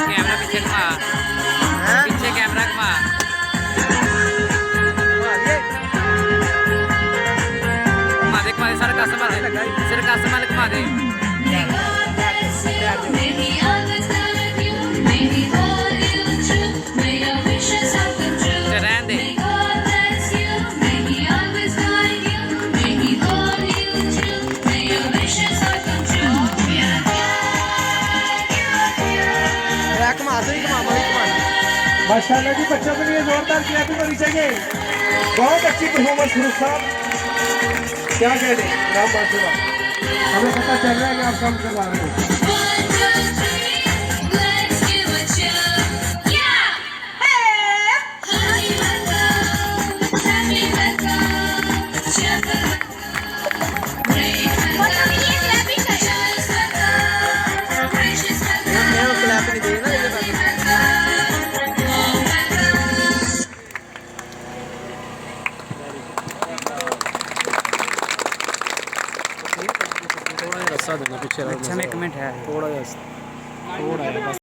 Camera पीछे घुमा, पीछे कैमरा घुमा। घुमा दे सारा कस्टमर है, सिर्फ कस्टमर घुमा दे। रहने दे। माशाल्लाह जी, बच्चों के लिए जोरदार क्लैपिंग होनी चाहिए। बहुत अच्छी परफॉर्मेंस फरूक साहब, क्या कह रहे हैं राम बादशाह, हमें पता चल रहा है कि आप काम करवा रहे हो। अच्छा में कमेंट है थोड़ा